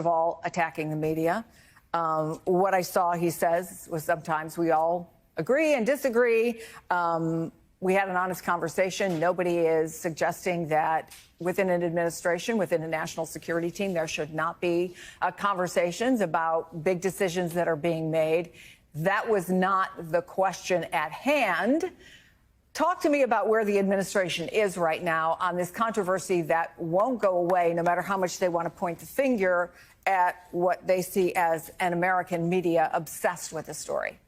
of all, attacking the media. What I saw, he says, was sometimes we all agree and disagree. We had an honest conversation. Nobody is suggesting that within an administration, within a national security team, there should not be conversations about big decisions that are being made. That was not the question at hand. Talk to me about where the administration is right now on this controversy that won't go away, no matter how much they want to point the finger at what they see as an American media obsessed with the story.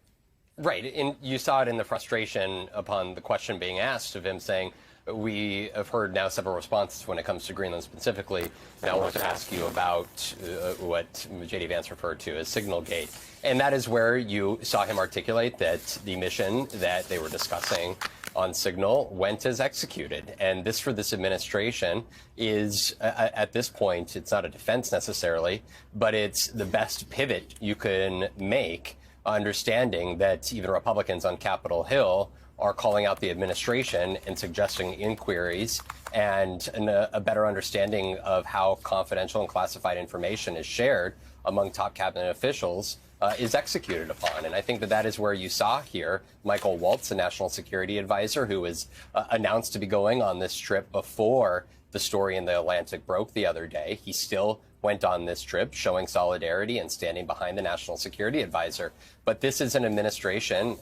Right. And you saw it in the frustration upon the question being asked of him saying, we have heard now several responses when it comes to Greenland specifically. Now I want to ask you about what J.D. Vance referred to as Signalgate. And that is where you saw him articulate that the mission that they were discussing on Signal went as executed. And this, for this administration, is, at this point, it's not a defense necessarily, but it's the best pivot you can make, understanding that even Republicans on Capitol Hill are calling out the administration and suggesting inquiries and a better understanding of how confidential and classified information is shared among top cabinet officials is executed upon. And I think that that is where you saw here Michael Waltz, a national security advisor who was announced to be going on this trip before the story in the Atlantic broke the other day. He still went on this trip showing solidarity and standing behind the national security advisor. But this is an administration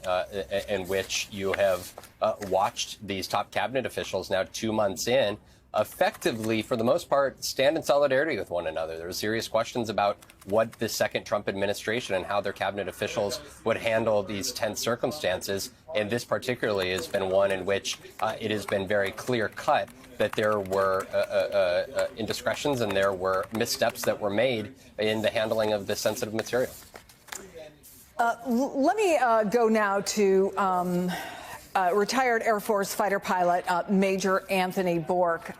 in which you have watched these top cabinet officials now 2 months in effectively, for the most part, stand in solidarity with one another. There were serious questions about what the second Trump administration and how their cabinet officials would handle these tense circumstances. And this particularly has been one in which it has been very clear cut that there were indiscretions and there were missteps that were made in the handling of this sensitive material. Let me go now to retired Air Force fighter pilot Major Anthony Bork.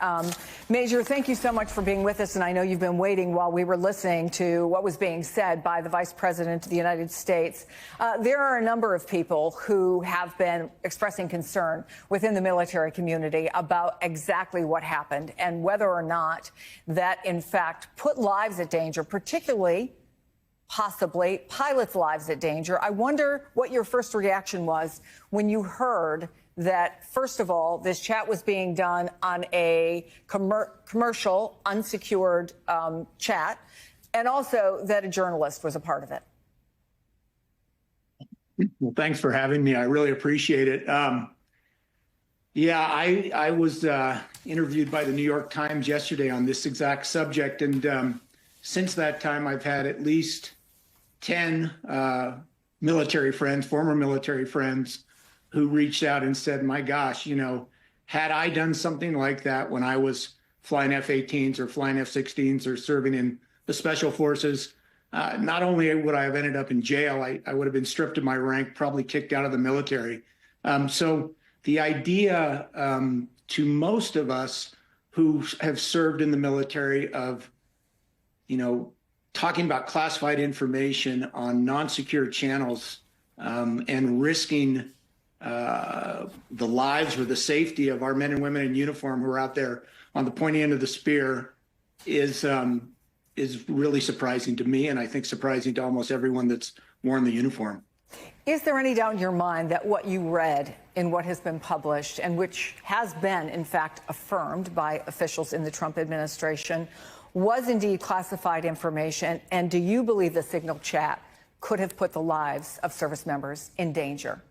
Major, thank you so much for being with us. And I know you've been waiting while we were listening to what was being said by the Vice President of the United States. There are a number of people who have been expressing concern within the military community about exactly what happened and whether or not that, in fact, put lives at danger, particularly possibly pilots' lives at danger. I wonder what your first reaction was when you heard that, first of all, this chat was being done on a commercial, unsecured chat, and also that a journalist was a part of it. Well, thanks for having me. I really appreciate it. Yeah, I was interviewed by the New York Times yesterday on this exact subject, and since that time, I've had at least 10 military friends, former military friends, who reached out and said, my gosh, you know, had I done something like that when I was flying F-18s or flying F-16s or serving in the Special Forces, not only would I have ended up in jail, I would have been stripped of my rank, probably kicked out of the military. So the idea to most of us who have served in the military of, you know, talking about classified information on non-secure channels and risking the lives or the safety of our men and women in uniform who are out there on the pointy end of the spear is really surprising to me, and I think surprising to almost everyone that's worn the uniform. Is there any doubt in your mind that what you read in what has been published, and which has been, in fact, affirmed by officials in the Trump administration, was indeed classified information? And do you believe the Signal chat could have put the lives of service members in danger?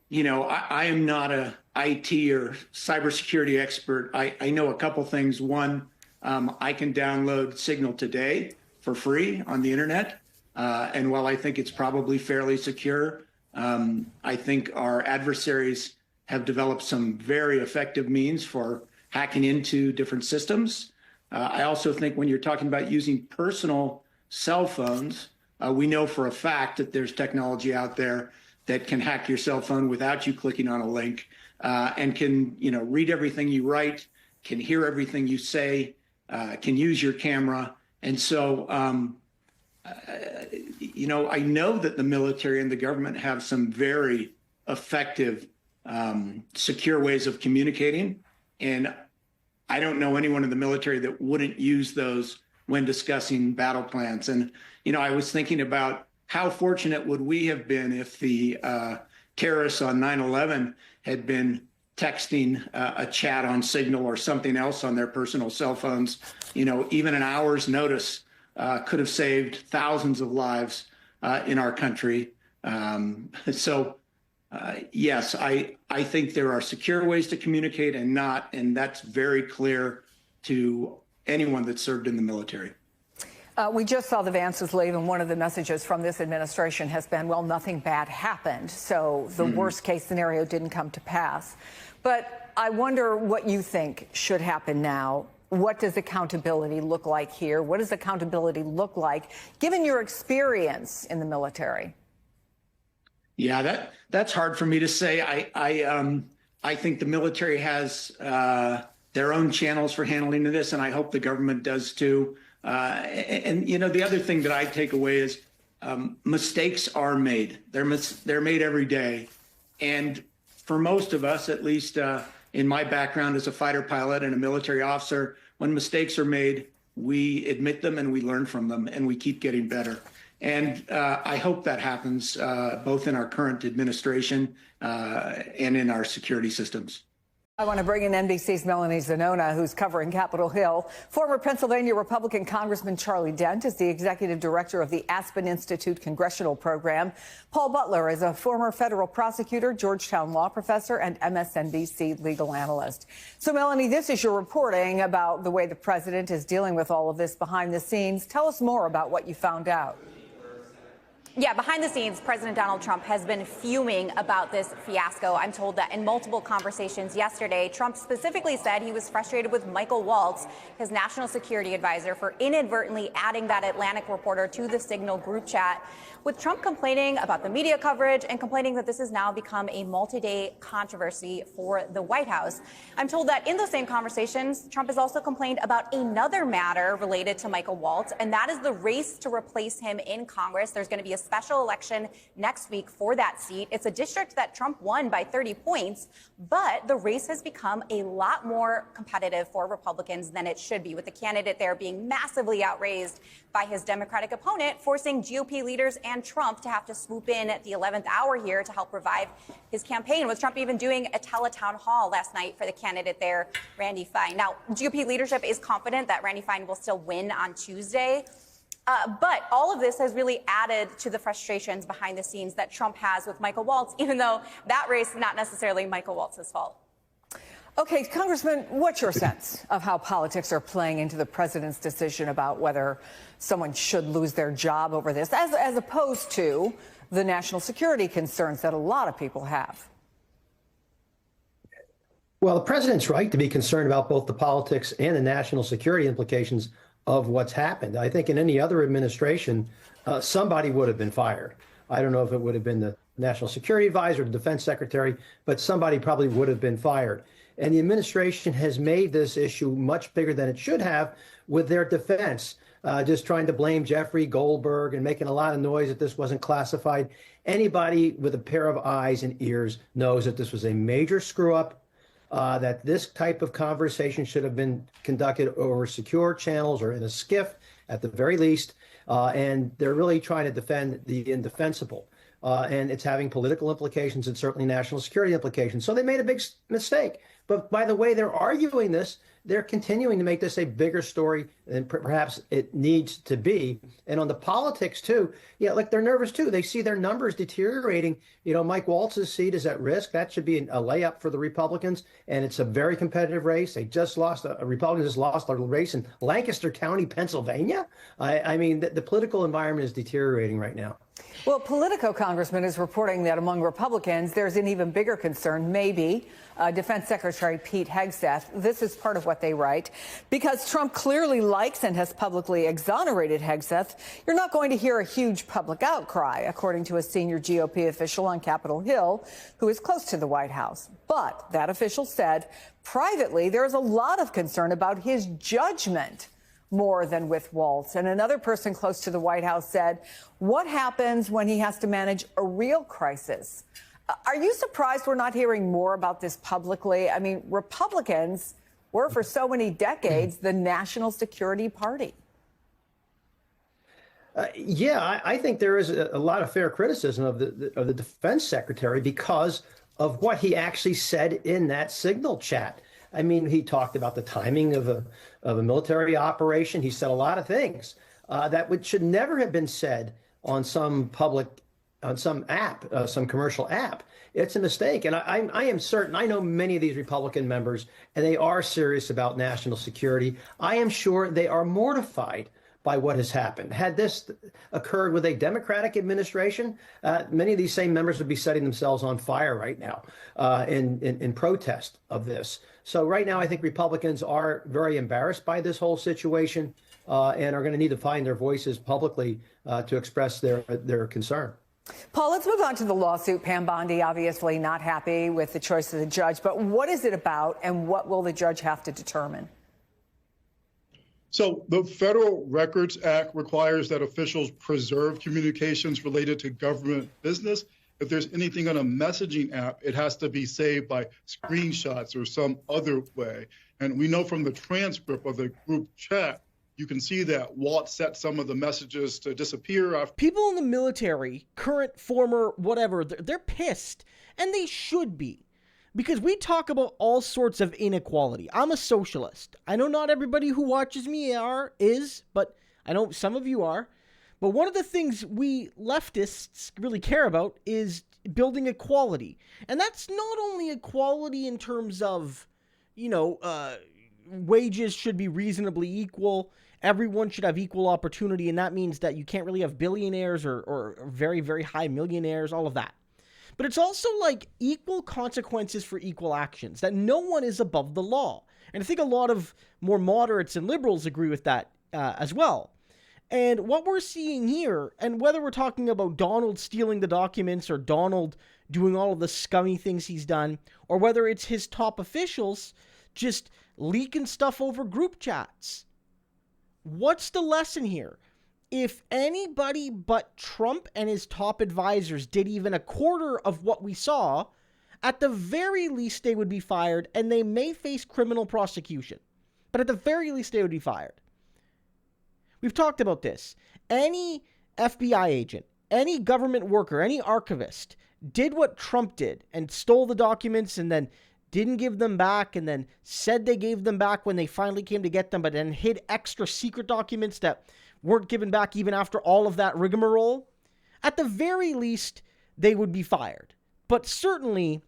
You know, I am not a IT or cybersecurity expert. I know a couple things. One, I can download Signal today for free on the internet. And while I think it's probably fairly secure, I think our adversaries have developed some very effective means for hacking into different systems. I also think when you're talking about using personal cell phones, we know for a fact that there's technology out there that can hack your cell phone without you clicking on a link, and can, you know, read everything you write, can hear everything you say, can use your camera. And so, you know, I know that the military and the government have some very effective, secure ways of communicating. And I don't know anyone in the military that wouldn't use those when discussing battle plans. And, I was thinking about how fortunate would we have been if the terrorists on 9/11 had been texting a chat on Signal or something else on their personal cell phones. Even an hour's notice could have saved thousands of lives in our country. Yes, I think there are secure ways to communicate and that's very clear to anyone that served in the military. We just saw the Vances leave, and one of the messages from this administration has been, well, nothing bad happened, so the worst case scenario didn't come to pass. But I wonder what you think should happen now. What does accountability look like here? What does accountability look like, given your experience in the military? Yeah, that's hard for me to say. I think the military has their own channels for handling this, and I hope the government does too. The other thing that I take away is mistakes are made. They're made every day, and for most of us, at least in my background as a fighter pilot and a military officer, when mistakes are made, we admit them and we learn from them and we keep getting better. And I hope that happens both in our current administration and in our security systems. I want to bring in NBC's Melanie Zanona, who's covering Capitol Hill. Former Pennsylvania Republican Congressman Charlie Dent is the executive director of the Aspen Institute Congressional Program. Paul Butler is a former federal prosecutor, Georgetown law professor, and MSNBC legal analyst. So, Melanie, this is your reporting about the way the president is dealing with all of this behind the scenes. Tell us more about what you found out. Yeah, behind the scenes, President Donald Trump has been fuming about this fiasco. I'm told that in multiple conversations yesterday, Trump specifically said he was frustrated with Michael Waltz, his national security advisor, for inadvertently adding that Atlantic reporter to the Signal group chat, with Trump complaining about the media coverage and complaining that this has now become a multi-day controversy for the White House. I'm told that in those same conversations, Trump has also complained about another matter related to Michael Waltz, and that is the race to replace him in Congress. There's going to be a special election next week for that seat. It's a district that Trump won by 30 points, but the race has become a lot more competitive for Republicans than it should be, with the candidate there being massively outraised by his Democratic opponent, forcing GOP leaders and Trump to have to swoop in at the 11th hour here to help revive his campaign, with Trump even doing a teletown hall last night for the candidate there, Randy Fine. Now, GOP leadership is confident that Randy Fine will still win on Tuesday. But all of this has really added to the frustrations behind the scenes that Trump has with Michael Waltz, even though that race is not necessarily Michael Waltz's fault. Okay, Congressman, what's your sense of how politics are playing into the president's decision about whether someone should lose their job over this, as opposed to the national security concerns that a lot of people have? Well, the president's right to be concerned about both the politics and the national security implications of what's happened. I think in any other administration, somebody would have been fired. I don't know if it would have been the national security advisor or the defense secretary, but somebody probably would have been fired. And the administration has made this issue much bigger than it should have with their defense, just trying to blame Jeffrey Goldberg and making a lot of noise that this wasn't classified. Anybody with a pair of eyes and ears knows that this was a major screw up, that this type of conversation should have been conducted over secure channels or in a SCIF at the very least. And they're really trying to defend the indefensible. And it's having political implications and certainly national security implications. So they made a big mistake. But by the way they're arguing this, they're continuing to make this a bigger story than perhaps it needs to be. And on the politics, too, yeah, like they're nervous, too. They see their numbers deteriorating. You know, Mike Waltz's seat is at risk. That should be a layup for the Republicans. And it's a very competitive race. They just lost, Republicans just lost a race in Lancaster County, Pennsylvania. I mean, the political environment is deteriorating right now. Well, Politico, Congressman, is reporting that among Republicans, there's an even bigger concern, maybe Defense Secretary Pete Hegseth. This is part of what they write. Because Trump clearly likes and has publicly exonerated Hegseth, you're not going to hear a huge public outcry, according to a senior GOP official on Capitol Hill who is close to the White House. But that official said privately there's a lot of concern about his judgment more than with Waltz. And another person close to the White House said, what happens when he has to manage a real crisis? Are you surprised we're not hearing more about this publicly? I mean, Republicans were for so many decades the National Security Party. Yeah, I think there is a lot of fair criticism of the defense secretary because of what he actually said in that signal chat. I mean, he talked about the timing of a military operation. He said a lot of things that should never have been said on some app, some commercial app. It's a mistake. And I am certain, I know many of these Republican members, and they are serious about national security. I am sure they are mortified by what has happened. Had this occurred with a Democratic administration, many of these same members would be setting themselves on fire right now in protest of this. So right now, I think Republicans are very embarrassed by this whole situation and are going to need to find their voices publicly to express their concern. Paul, let's move on to the lawsuit. Pam Bondi obviously not happy with the choice of the judge, but what is it about and what will the judge have to determine? So the Federal Records Act requires that officials preserve communications related to government business. If there's anything on a messaging app, it has to be saved by screenshots or some other way. And we know from the transcript of the group chat, you can see that Walt set some of the messages to disappear after. People in the military, current, former, whatever, they're pissed, and they should be. Because we talk about all sorts of inequality. I'm a socialist. I know not everybody who watches me is, but I know some of you are. But one of the things we leftists really care about is building equality. And that's not only equality in terms of, wages should be reasonably equal. Everyone should have equal opportunity. And that means that you can't really have billionaires or very, very high millionaires, all of that. But it's also like equal consequences for equal actions, that no one is above the law. And I think a lot of more moderates and liberals agree with that as well. And what we're seeing here, and whether we're talking about Donald stealing the documents or Donald doing all of the scummy things he's done, or whether it's his top officials just leaking stuff over group chats. What's the lesson here? If anybody but Trump and his top advisors did even a quarter of what we saw, at the very least they would be fired, and they may face criminal prosecution. But at the very least they would be fired. We've talked about this. Any FBI agent, any government worker, any archivist did what Trump did and stole the documents and then didn't give them back and then said they gave them back when they finally came to get them, but then hid extra secret documents that weren't given back even after all of that rigmarole, at the very least, they would be fired. But certainly,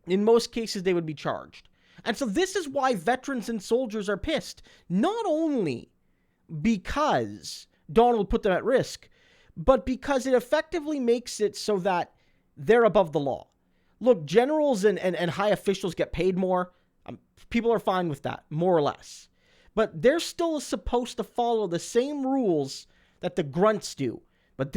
in most cases, they would be charged. And so this is why veterans and soldiers are pissed. Not only because Donald put them at risk, but because it effectively makes it so that they're above the law. Look, generals and high officials get paid more. People are fine with that, more or less. But they're still supposed to follow the same rules that the grunts do.